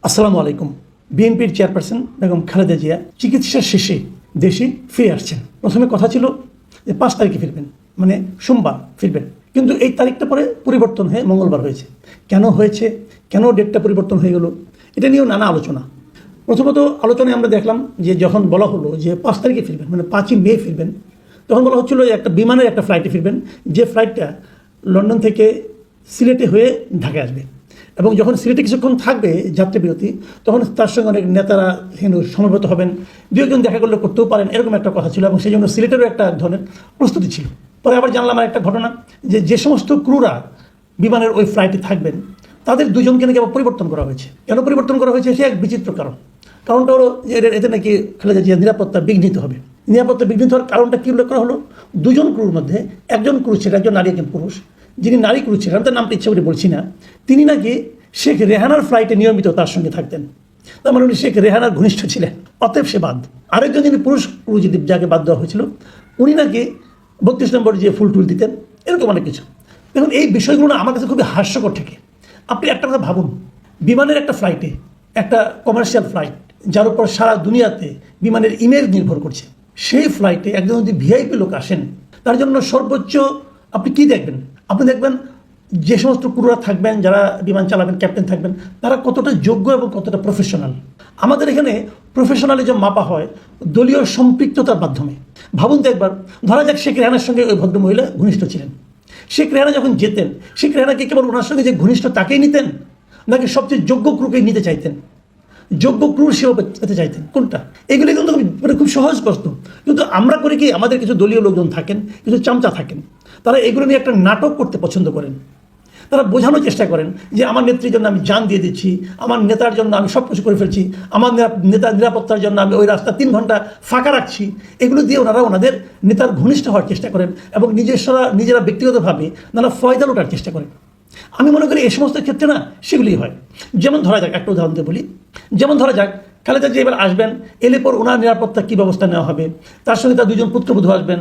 আসসালামু আলাইকুম। বিএনপির চেয়ারপারসন বেগম খালেদা জিয়া চিকিৎসা শেষে দেশে ফিরে আসছেন। প্রথমে কথা ছিল যে 5 তারিখে ফিরবেন, মানে সোমবার ফিরবেন, কিন্তু এই তারিখটা পরে পরিবর্তন হয়ে মঙ্গলবার হয়েছে। কেন হয়েছে, কেন ডেটটা পরিবর্তন হয়ে গেল, এটা নিয়েও নানা আলোচনা। প্রথমত আলোচনায় আমরা দেখলাম যে যখন বলা হলো যে 5 তারিখে ফিরবেন, মানে 5ই মে ফিরবেন, তখন বলা হচ্ছিল যে একটা বিমানের একটা ফ্লাইটে ফিরবেন, যে ফ্লাইটটা লন্ডন থেকে সিলেটে হয়ে ঢাকায় আসবে। এবং যখন সিলেটে কিছুক্ষণ থাকবে যাত্রাবিরতি, তখন তার সঙ্গে অনেক নেতারা সেখানে সমবেত হবেন, দু একজন দেখা করলে করতেও পারেন, এরকম একটা কথা ছিল। এবং সেই জন্য সিলেটেরও একটা ধরনের প্রস্তুতি ছিল। পরে আবার জানলাম আর একটা ঘটনা, যে সমস্ত ক্রুরা বিমানের ওই ফ্লাইটে থাকবেন, তাদের দুজনকে নাকি আবার পরিবর্তন করা হয়েছে। কেন পরিবর্তন করা হয়েছে, সে এক বিচিত্র কারণটা হলো যে এতে নাকি খালেদা জিয়ার নিরাপত্তা বিঘ্নিত হবে। নিরাপত্তা বিঘ্নিত হওয়ার কারণটা কী উল্লেখ করা হলো, দুজন ক্রুর মধ্যে একজন ক্রু ছিল, একজন নারী একজন পুরুষ। যিনি নারী ক্রু ছিলেন, তার নামটা ইচ্ছা করে বলছি না, তিনি নাকি শেখ রেহানার ফ্লাইটে নিয়মিত তার সঙ্গে থাকতেন। তার মানে উনি শেখ রেহানার ঘনিষ্ঠ ছিলেন, অতএব সে বাদ। আরেকজন যিনি পুরুষ ক্রু, যদি যাকে বাদ দেওয়া হয়েছিল, উনি নাকি 32 নম্বর যে ফুল টুল দিতেন, এরকম অনেক কিছু। দেখুন, এই বিষয়গুলো না আমার কাছে খুবই হাস্যকর থেকে। আপনি একটা কথা ভাবুন, বিমানের একটা ফ্লাইটে, একটা কমার্শিয়াল ফ্লাইট, যার উপর সারা দুনিয়াতে বিমানের ইমেজ নির্ভর করছে, সেই ফ্লাইটে একজন যদি ভিআইপি লোক আসেন, তার জন্য সর্বোচ্চ আপনি কি দেখবেন? আপনি দেখবেন যে সমস্ত ক্রুরা থাকবেন, যারা বিমান চালাবেন, ক্যাপ্টেন থাকবেন, তারা কতটা যোগ্য এবং কতটা প্রফেশনাল। আমাদের এখানে প্রফেশনালিজম মাপা হয় দলীয় সম্পৃক্ততার মাধ্যমে। ভাবুন তো একবার, ধরা যাক শেখ রেহানার সঙ্গে ওই ভদ্রমহিলা ঘনিষ্ঠ ছিলেন। শেখ রেহানা যখন যেতেন, শেখ রেহানাকে কেবল ওনার সঙ্গে যে ঘনিষ্ঠ তাকেই নিতেন, নাকি সবচেয়ে যোগ্য ক্রুকেই নিতে চাইতেন? যোগ্য ক্রুর সেবা পেতে চাইতেন, কোনটা? এগুলি কিন্তু খুব সহজ প্রশ্ন। কিন্তু আমরা করি কি, আমাদের কিছু দলীয় লোকজন থাকেন, কিছু চামচা থাকেন, তারা এগুলো নিয়ে একটা নাটক করতে পছন্দ করেন। তারা বোঝানোর চেষ্টা করেন যে আমার নেত্রীর জন্য আমি জান দিয়ে দিচ্ছি, আমার নেতার জন্য আমি সব কিছু করে ফেলছি, আমার নেতার নিরাপত্তার জন্য আমি ওই রাস্তা 3 ঘন্টা ফাঁকা রাখছি। এগুলো দিয়ে ওনারা ওনাদের নেতার ঘনিষ্ঠ হওয়ার চেষ্টা করেন এবং নিজেরা ব্যক্তিগতভাবে নানা ফয়দা লোটার চেষ্টা করেন। আমি মনে করি এই সমস্ত ক্ষেত্রে না সেগুলি হয়। যেমন ধরা যাক, একটা উদাহরণ দিয়ে বলি, যেমন ধরা যাক খালেদা জিয়া এবার আসবেন, এলে পর ওনার নিরাপত্তা কী ব্যবস্থা নেওয়া হবে, তার সঙ্গে তার 2জন পুত্রবধূ আসবেন,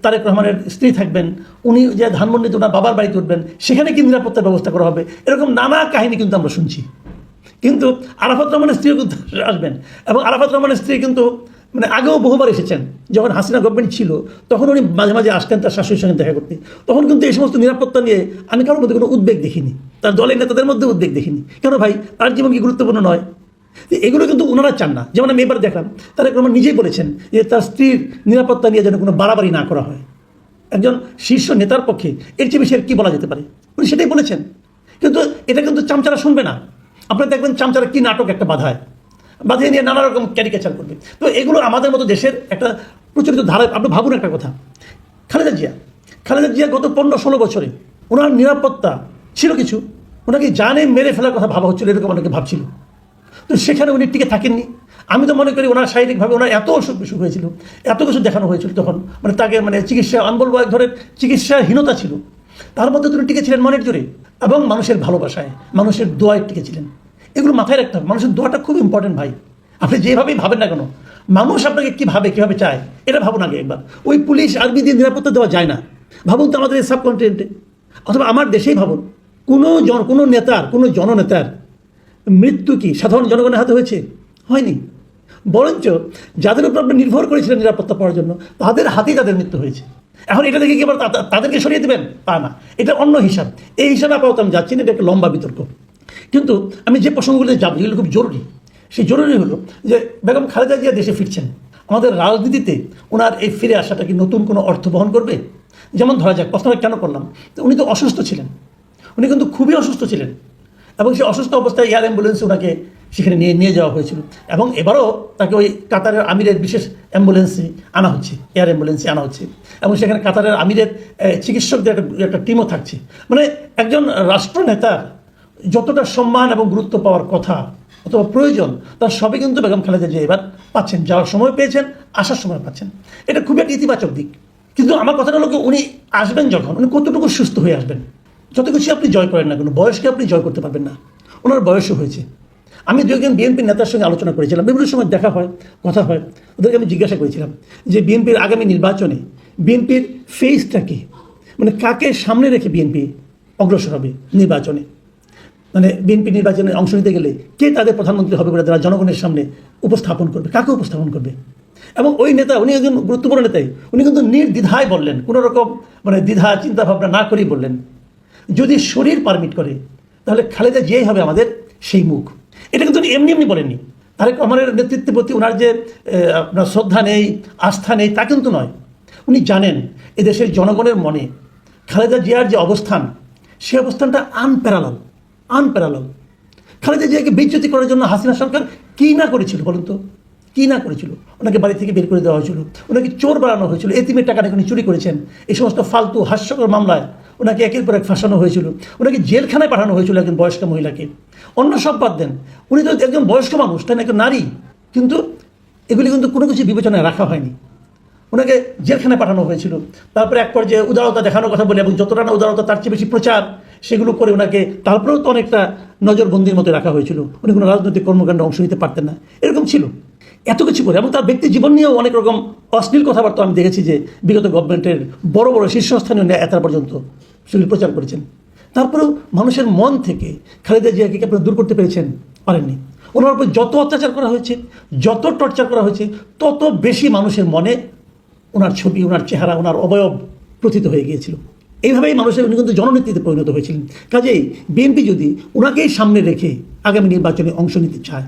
তারেক রহমানের স্ত্রী থাকবেন, উনি যে ধানমন্ডিতে ওনার বাবার বাড়িতে উঠবেন, সেখানে কি নিরাপত্তার ব্যবস্থা করা হবে, এরকম নানা কাহিনী কিন্তু আমরা শুনছি। কিন্তু আরাফাত রহমানের স্ত্রীও কিন্তু আসবেন, এবং আরাফাত রহমানের স্ত্রী কিন্তু মানে আগেও বহুবার এসেছেন। যখন হাসিনা গভর্নমেন্ট ছিল, তখন উনি মাঝে মাঝে আসতেন তার শাশুড়ির সঙ্গে দেখা করতে। তখন কিন্তু এই সমস্ত নিরাপত্তা নিয়ে আমি কারোর মধ্যে কোনো উদ্বেগ দেখিনি, তার দলের নেতাদের মধ্যে উদ্বেগ দেখিনি। কেন ভাই, তার জীবন কি গুরুত্বপূর্ণ নয়? এগুলো কিন্তু ওনারা চান না। যেমন আমি এবার দেখলাম, তারেক রহমান নিজেই বলেছেন যে তার স্ত্রীর নিরাপত্তা নিয়ে যেন কোনো বাড়াবাড়ি না করা হয়। একজন শীর্ষ নেতার পক্ষে এর চেয়ে বেশি আর কী বলা যেতে পারে? উনি সেটাই বলেছেন। কিন্তু এটা কিন্তু চামচারা শুনবে না। আপনারা দেখবেন চামচারা কী নাটক একটা বাধায় নিয়ে নানা রকম ক্যারিকেচার করবে। তো এগুলো আমাদের মতো দেশের একটা প্রচলিত ধারা। আপনি ভাবুন একটা কথা, খালেদা জিয়া গত 15-16 বছরে ওনার নিরাপত্তা ছিল কিছু, ওনাকে জানে মেরে ফেলার কথা ভাবা হচ্ছিল, এরকম অনেকে ভাবছিল। তো সেখানে উনি টিকে থাকেননি। আমি তো মনে করি ওনার শারীরিকভাবে ওনার এত অসুখ বিসুখ হয়েছিল, এত কিছু দেখানো হয়েছিল তখন, মানে তাকে চিকিৎসা, আমি বলবো এক ধরনের চিকিৎসাহীনতা ছিল, তার মধ্যে তিনি টিকেছিলেন মনের জোরে এবং মানুষের ভালোবাসায়, মানুষের দোয়ায় টিকেছিলেন। এগুলো মাথায় রাখতে হবে। মানুষের দোয়াটা খুব ইম্পর্টেন্ট ভাই। আপনি যেভাবেই ভাবেন না কেন, মানুষ আপনাকে কীভাবে চায় এটা ভাবুন আগে একবার। ওই পুলিশ আর্মি দিয়ে নিরাপত্তা দেওয়া যায় না। ভাবুন তো আমাদের এই সাবকন্টিনেন্টে, অথবা আমার দেশেই ভাবুন, কোনো নেতার, কোনো জননেতার মৃত্যু কি সাধারণ জনগণের হাতে হয়েছে? হয়নি। বরঞ্চ যাদের উপর আপনি নির্ভর করেছিলেন নিরাপত্তা পাওয়ার জন্য, তাদের হাতেই তাদের মৃত্যু হয়েছে। এখন এটা দেখে কি আবার তাদেরকে সরিয়ে দেবেন? তা না, এটা অন্য হিসাব। এই হিসাবে আপাতত আমি যাচ্ছি না, এটা একটা লম্বা বিতর্ক। কিন্তু আমি যে প্রসঙ্গগুলো যাবো, এগুলো খুব জরুরি। সেই জরুরি হলো যে বেগম খালেদা জিয়া দেশে ফিরছেন। আমাদের রাজনীতিতে ওনার এই ফিরে আসাটা কি নতুন কোনো অর্থ বহন করবে? যেমন ধরা যাক, প্রথমে কেন করলাম, উনি তো অসুস্থ ছিলেন, উনি কিন্তু খুবই অসুস্থ ছিলেন, এবং সেই অসুস্থ অবস্থায় এয়ার অ্যাম্বুলেন্সে ওনাকে সেখানে নিয়ে যাওয়া হয়েছিল। এবং এবারও তাকে ওই কাতারের আমিরের বিশেষ অ্যাম্বুলেন্সে আনা হচ্ছে, এয়ার অ্যাম্বুলেন্সে আনা হচ্ছে, এবং সেখানে কাতারের আমিরের চিকিৎসকদের একটা টিমও থাকছে। মানে একজন রাষ্ট্রনেতা যতটা সম্মান এবং গুরুত্ব পাওয়ার কথা অথবা প্রয়োজন, তার সবই কিন্তু বেগম খালেদা জিয়া এবার পাচ্ছেন। যাওয়ার সময় পেয়েছেন, আসার সময় পাচ্ছেন। এটা খুবই একটা ইতিবাচক দিক। কিন্তু আমার কথাটা হলো, উনি আসবেন যখন, উনি কতটুকু সুস্থ হয়ে আসবেন? যত কিছু আপনি জয় করেন না কেন, বয়সকে আপনি জয় করতে পারবেন না। ওনার বয়সও হয়েছে। আমি 2 বিএনপির নেতার সঙ্গে আলোচনা করেছিলাম, বিভিন্ন সময় দেখা হয়, কথা হয়, ওদেরকে আমি জিজ্ঞাসা করেছিলাম যে বিএনপির আগামী নির্বাচনে বিএনপির ফেসটা কি, মানে কাকে সামনে রেখে বিএনপি অগ্রসর হবে নির্বাচনে। মানে বিএনপি নির্বাচনে অংশ নিতে গেলে কে তাদের প্রধানমন্ত্রী হবে বলে তারা জনগণের সামনে উপস্থাপন করবে, কাকে উপস্থাপন করবে। এবং ওই নেতা, উনি একজন গুরুত্বপূর্ণ নেতাই, উনি কিন্তু নির্দ্বিধায় বললেন, কোনো রকম মানে দ্বিধা চিন্তা ভাবনা না করেই বললেন, যদি শরীর পারমিট করে তাহলে খালেদা জিয়াই হবে আমাদের সেই মুখ। এটা কিন্তু উনি এমনি এমনি বলেননি। তারেক রহমানের নেতৃত্বের প্রতি ওনার যে আপনার শ্রদ্ধা নেই, আস্থা নেই, তা কিন্তু নয়। উনি জানেন এদেশের জনগণের মনে খালেদা জিয়ার যে অবস্থান, সে অবস্থানটা আনপ্যারালাল। খালেদা জিয়াকে বেইজ্জতি করার জন্য হাসিনা সরকার কী না করেছিল বলুন তো, কী না করেছিল। ওনাকে বাড়ি থেকে বের করে দেওয়া হয়েছিল, ওনাকে চোর বানানো হয়েছিল, এতিমের টাকা নাকি উনি চুরি করেছেন, এই সমস্ত ফালতু হাস্যকর মামলায় ওনাকে একের পর এক ফাঁসানো হয়েছিল, ওনাকে জেলখানায় পাঠানো হয়েছিল একজন বয়স্ক মহিলাকে। অন্য সব বাদ দেন, উনি তো একজন বয়স্ক মানুষ, তাই না, একজন নারী, কিন্তু এগুলি কিন্তু কোনো কিছু বিবেচনায় রাখা হয়নি। ওনাকে জেলখানায় পাঠানো হয়েছিল। তারপরে এক পর্যায়ে উদারতা দেখানোর কথা বলে, এবং যতটা না উদারতা তার চেয়ে বেশি প্রচার, সেগুলো করে ওনাকে তারপরেও তো অনেকটা নজরবন্দির মতো রাখা হয়েছিল। উনি কোনো রাজনৈতিক কর্মকাণ্ডে অংশ নিতে পারতেন না, এরকম ছিল। এত কিছু করে, এবং তার ব্যক্তি জীবন নিয়েও অনেক রকম অশ্লীল কথাবার্তা আমি দেখেছি যে বিগত গভর্নমেন্টের বড় বড় শীর্ষস্থানীয় নেতারা পর্যন্ত সেগুলি প্রচার করেছেন। তারপরেও মানুষের মন থেকে খালেদা জিয়াকে আপনারা দূর করতে পেরেছেন? পারেননি। ওনার উপর যত অত্যাচার করা হয়েছে, যত টর্চার করা হয়েছে, তত বেশি মানুষের মনে ওনার ছবি, ওনার চেহারা, ওনার অবয়ব প্রথিত হয়ে গিয়েছিল। এইভাবেই মানুষের উনি কিন্তু জননেত্রীতে পরিণত হয়েছিলেন। কাজেই বিএনপি যদি ওনাকেই সামনে রেখে আগামী নির্বাচনে অংশ নিতে চায়,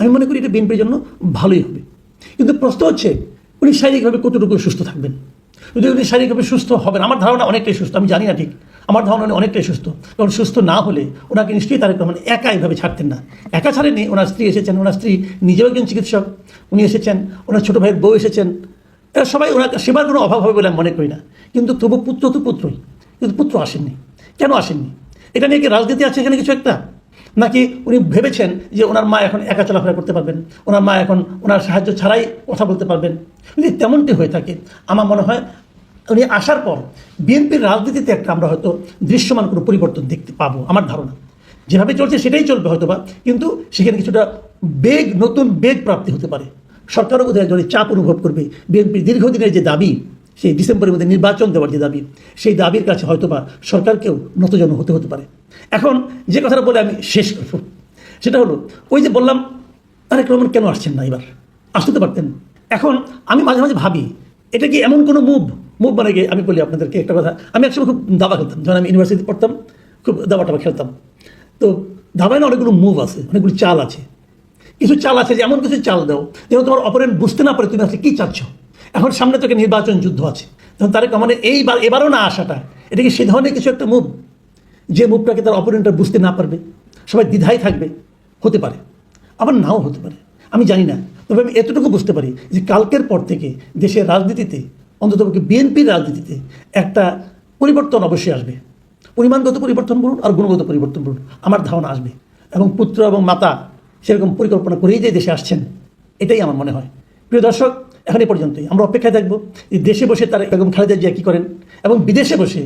আমি মনে করি এটা বিএনপির জন্য ভালোই হবে। কিন্তু প্রশ্ন হচ্ছে উনি শারীরিকভাবে কতটুকু সুস্থ থাকবেন। যদি উনি শারীরিকভাবে সুস্থ হবেন, আমার ধারণা অনেকটাই সুস্থ, আমি জানি না ঠিক, আমার ধারণা উনি অনেকটাই সুস্থ। কারণ সুস্থ না হলে ওনাকে নিশ্চয়ই তারেক রহমান একা এইভাবে ছাড়তেন না। একা ছাড়েনি, ওনার স্ত্রী এসেছেন, ওনার স্ত্রী নিজেও একজন চিকিৎসক, উনি এসেছেন, ওনার ছোটো ভাইয়ের বউ এসেছেন, এরা সবাই ওনার সেবার কোনো অভাব হবে বলে আমি মনে করি না। কিন্তু তবু পুত্র তো পুত্রই, কিন্তু পুত্র আসেননি। কেন আসেননি? এটা নিয়ে কি রাজনীতি আছে এখানে কিছু একটা? নাকি উনি ভেবেছেন যে ওনার মা এখন একা চলাফেরা করতে পারবেন, ওনার মা এখন ওনার সাহায্য ছাড়াই কথা বলতে পারবেন? যদি তেমনটি হয়ে থাকে, আমার মনে হয় উনি আসার পর বিএনপির রাজনীতিতে একটা আমরা হয়তো দৃশ্যমান কোনো পরিবর্তন দেখতে পাবো। আমার ধারণা যেভাবে চলছে সেটাই চলবে হয়তো বা, কিন্তু সেখানে কিছুটা নতুন বেগ প্রাপ্তি হতে পারে। সরকারও বোধহয় একজনের চাপ অনুভব করবে। বিএনপির দীর্ঘদিনের যে দাবি, সেই ডিসেম্বরের মধ্যে নির্বাচন দেওয়ার যে দাবি, সেই দাবির কাছে হয়তোবা সরকারকেও নতজন হতে পারে। এখন যে কথাটা বলে আমি শেষ করব, সেটা হলো ওই যে বললাম তারেক রহমান কেন আসছেন না, এবার আসতে তো পারতেন। এখন আমি মাঝে মাঝে ভাবি এটা কি এমন কোনো মুভ মানে কি, আমি বলি আপনাদেরকে একটা কথা, আমি একসময় খুব দাবা খেলতাম, যখন আমি ইউনিভার্সিটিতে পড়তাম খুব দাবা খেলতাম। তো দাবায় না অনেকগুলো মুভ আছে, অনেকগুলো চাল আছে। কিছু চাল আছে যে এমন কিছু চাল দাও যেন তোমার অপরেন্ট বুঝতে না পারে তুমি আসলে কী চাচ্ছ। এখন সামনে তোকে নির্বাচন যুদ্ধ আছে, তখন তারেক রহমানের এবারও না আসাটা, এটা কি সে ধরনের কিছু একটা মুভ, যে মুভটাকে তার অপোনেন্টরা বুঝতে না পারবে, সবাই দ্বিধায় থাকবে? হতে পারে, আবার নাও হতে পারে, আমি জানি না। তবে আমি এতটুকু বুঝতে পারি যে কালকের পর থেকে দেশের রাজনীতিতে, অন্ততপক্ষে বিএনপির রাজনীতিতে একটা পরিবর্তন অবশ্যই আসবে। পরিমাণগত পরিবর্তন বলুন আর গুণগত পরিবর্তন বলুন, আমার ধারণা আসবে। এবং পুত্র এবং মাতা সেরকম পরিকল্পনা করেই যে দেশে আসছেন, এটাই আমার মনে হয়। প্রিয় দর্শক, এখন এই পর্যন্তই। আমরা অপেক্ষায় থাকবো যে দেশে বসে তারেক বেগম খালেদা জিয়া কী করেন এবং বিদেশে বসে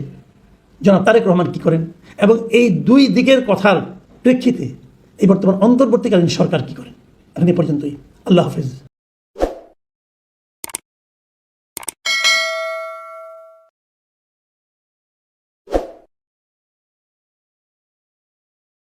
জনাব তারেক রহমান কী করেন, এবং এই দুই দিকের কথার প্রেক্ষিতে এই বর্তমান অন্তর্বর্তীকালীন সরকার কী করেন। এখন এই পর্যন্তই। আল্লাহ হাফিজ।